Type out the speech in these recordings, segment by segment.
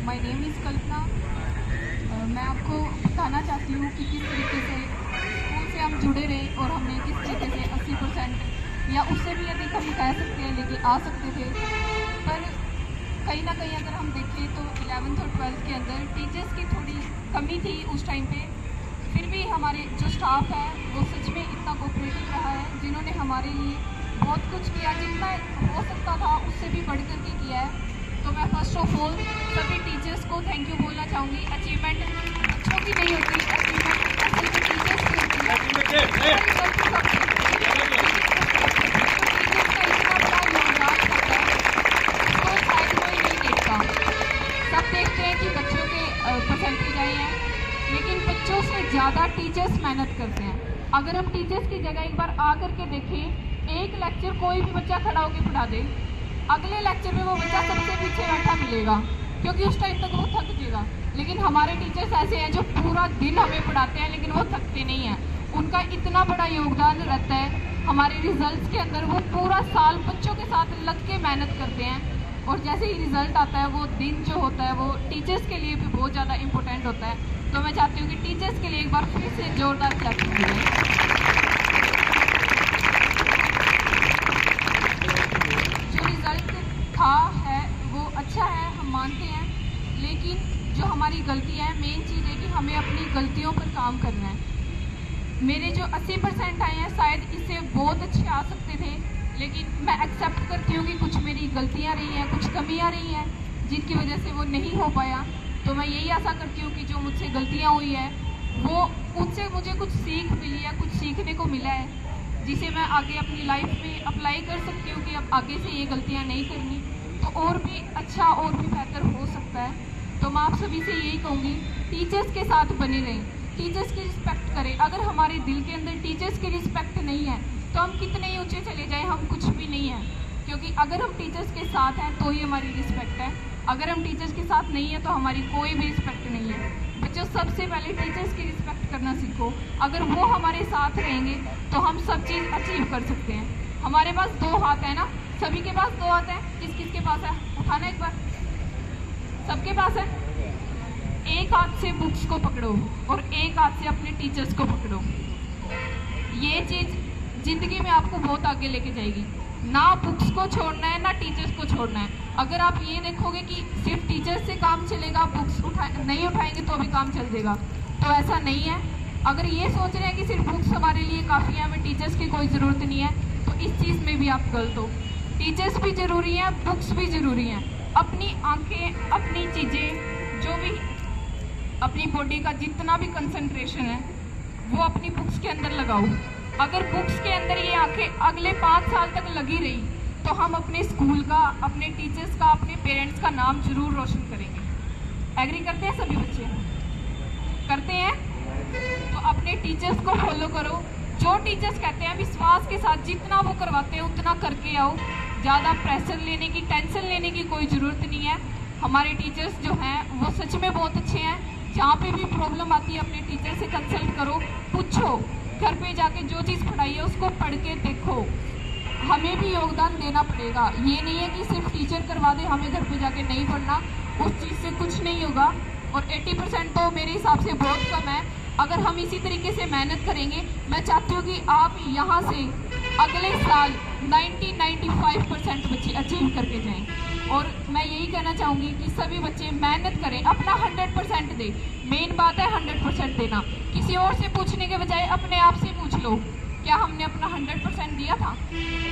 My name is कल्पना। मैं आपको बताना चाहती हूँ कि किस तरीके से स्कूल से हम जुड़े रहे और हमने किस तरीके से 80% या उससे भी अधिक हम कह सकते हैं लेके आ सकते थे। पर कहीं ना कहीं अगर हम देखें तो 11th और 12th के अंदर टीचर्स की थोड़ी कमी थी उस टाइम पे। फिर भी हमारे जो स्टाफ है वो सच में इतना कोऑपरेटिव रहा है, जिन्होंने हमारे लिए बहुत कुछ किया, जितना हो सकता था उससे भी बढ़ कर के किया है। तो मैं फर्स्ट ऑफ ऑल सभी टीचर्स को थैंक यू बोलना चाहूँगी। अचीवमेंट बच्चों की नहीं होती, अचीवमेंट सिर्फ टीचर्स की होती है। टीचर्स का इतना बड़ा योगदान होता है तो शायद कोई नहीं देखता। सब देखते हैं कि बच्चों के परसेंटेज आए हैं, लेकिन बच्चों से ज़्यादा टीचर्स मेहनत करते हैं। अगर हम टीचर्स की जगह एक बार आ करके देखें, एक लेक्चर कोई भी बच्चा खड़ा होकर पढ़ा दे, अगले लेक्चर में वो बच्चा सबसे पीछे बैठा मिलेगा, क्योंकि उस टाइम तक वो थक जाएगा। लेकिन हमारे टीचर्स ऐसे हैं जो पूरा दिन हमें पढ़ाते हैं लेकिन वो थकते नहीं हैं। उनका इतना बड़ा योगदान रहता है हमारे रिजल्ट्स के अंदर। वो पूरा साल बच्चों के साथ लग के मेहनत करते हैं और जैसे ही रिजल्ट आता है वो दिन जो होता है वो टीचर्स के लिए भी बहुत ज़्यादा इंपॉर्टेंट होता है। तो मैं चाहती हूँ कि टीचर्स के लिए एक बार फिर से जोरदार क्लैप कीजिए। है वो अच्छा है, हम मानते हैं, लेकिन जो हमारी गलतियाँ हैं, मेन चीज़ है कि हमें अपनी गलतियों पर काम करना है। मेरे जो 80% आए हैं शायद इससे बहुत अच्छे आ सकते थे, लेकिन मैं एक्सेप्ट करती हूँ कि कुछ मेरी गलतियाँ रही हैं, कुछ कमियाँ रही हैं जिनकी वजह से वो नहीं हो पाया। तो मैं यही आशा करती हूँ कि जो मुझसे गलतियाँ हुई है वो उनसे मुझे कुछ सीख मिली है, कुछ सीखने को मिला है, जिसे मैं आगे अपनी लाइफ में अप्लाई कर सकती हूँ कि अब आगे से ये गलतियाँ नहीं करनी, तो और भी अच्छा और भी बेहतर हो सकता है। तो मैं आप सभी से यही कहूँगी, टीचर्स के साथ बने रहें, टीचर्स की रिस्पेक्ट करें। अगर हमारे दिल के अंदर टीचर्स की रिस्पेक्ट नहीं है तो हम कितने ही ऊँचे चले जाएँ, हम कुछ भी नहीं हैं। क्योंकि अगर हम टीचर्स के साथ हैं तो ही हमारी रिस्पेक्ट है, अगर हम टीचर्स के साथ नहीं है तो हमारी कोई भी रिस्पेक्ट नहीं है। बच्चों, सबसे पहले टीचर्स की रिस्पेक्ट करना सीखो। अगर वो हमारे साथ रहेंगे तो हम सब चीज़ अचीव कर सकते हैं। हमारे पास 2 हाथ है ना, सभी के पास 2 हाथ है। किस किस के पास है, उठाना एक बार। सबके पास है। एक हाथ से बुक्स को पकड़ो और एक हाथ से अपने टीचर्स को पकड़ो। ये चीज़ जिंदगी में आपको बहुत आगे लेके जाएगी। ना बुक्स को छोड़ना है ना टीचर्स को छोड़ना है। अगर आप ये देखोगे कि सिर्फ टीचर्स से काम चलेगा, बुक्स नहीं उठाएंगे तो भी काम चल जाएगा, तो ऐसा नहीं है। अगर ये सोच रहे हैं कि सिर्फ बुक्स हमारे लिए काफ़ी है, हमें टीचर्स की कोई ज़रूरत नहीं है, तो इस चीज़ में भी आप गलत हो। टीचर्स भी ज़रूरी हैं, बुक्स भी ज़रूरी हैं। अपनी आंखें, अपनी चीज़ें, जो भी अपनी बॉडी का जितना भी कंसंट्रेशन है वो अपनी बुक्स के अंदर लगाओ। अगर बुक्स के अंदर ये आंखें अगले 5 साल तक लगी रही तो हम अपने स्कूल का, अपने टीचर्स का, अपने पेरेंट्स का नाम जरूर रोशन करेंगे। एग्री करते हैं सभी बच्चे? करते हैं? तो अपने टीचर्स को फॉलो करो। जो टीचर्स कहते हैं विश्वास के साथ जितना वो करवाते हैं उतना करके आओ। ज़्यादा प्रेशर लेने की, टेंशन लेने की कोई ज़रूरत नहीं है। हमारे टीचर्स जो हैं वो सच में बहुत अच्छे हैं। जहाँ पे भी प्रॉब्लम आती है अपने टीचर से कंसल्ट करो, पूछो, घर पे जाके जो चीज़ पढ़ाई है उसको पढ़ के देखो। हमें भी योगदान देना पड़ेगा। ये नहीं है कि सिर्फ टीचर करवा दे, हमें घर पे जाके नहीं पढ़ना, उस चीज़ से कुछ नहीं होगा। और 80% तो मेरे हिसाब से बहुत कम है। अगर हम इसी तरीके से मेहनत करेंगे, मैं चाहती हूँ कि आप यहाँ से अगले साल 90-95% बच्चे अचीव करके जाएँ। और मैं यही कहना चाहूँगी कि सभी बच्चे मेहनत करें, अपना 100% दें। मेन बात है 100% देना। किसी और से पूछने के बजाय अपने आप से पूछ लो, क्या हमने अपना 100% दिया था?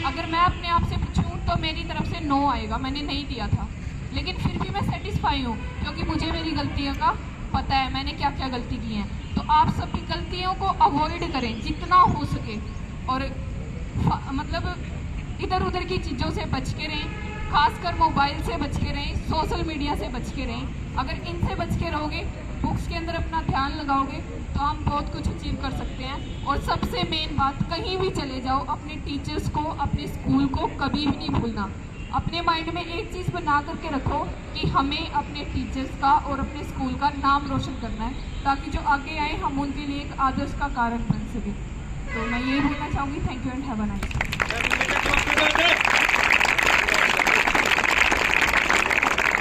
अगर मैं अपने आप से पूछूँ तो मेरी तरफ से नो आएगा, मैंने नहीं दिया था। लेकिन फिर भी मैं सेटिस्फाई हूँ क्योंकि मुझे मेरी गलतियों का पता है, मैंने क्या क्या गलती की है। तो आप सभी गलतियों को अवॉइड करें जितना हो सके, और मतलब इधर उधर की चीज़ों से बच के रहें, खासकर मोबाइल से बच के रहें, सोशल मीडिया से बच के रहें। अगर इनसे बच के रहोगे, बुक्स के अंदर अपना ध्यान लगाओगे तो हम बहुत कुछ अचीव कर सकते हैं। और सबसे मेन बात, कहीं भी चले जाओ अपने टीचर्स को, अपने स्कूल को कभी भी नहीं भूलना। अपने माइंड में एक चीज़ बना करके रखो कि हमें अपने टीचर्स का और अपने स्कूल का नाम रोशन करना है, ताकि जो आगे आए हम उनके लिए एक आदर्श का कारण बन सके। तो मैं यही बोलना चाहूँगी। Thank you and have a nice day.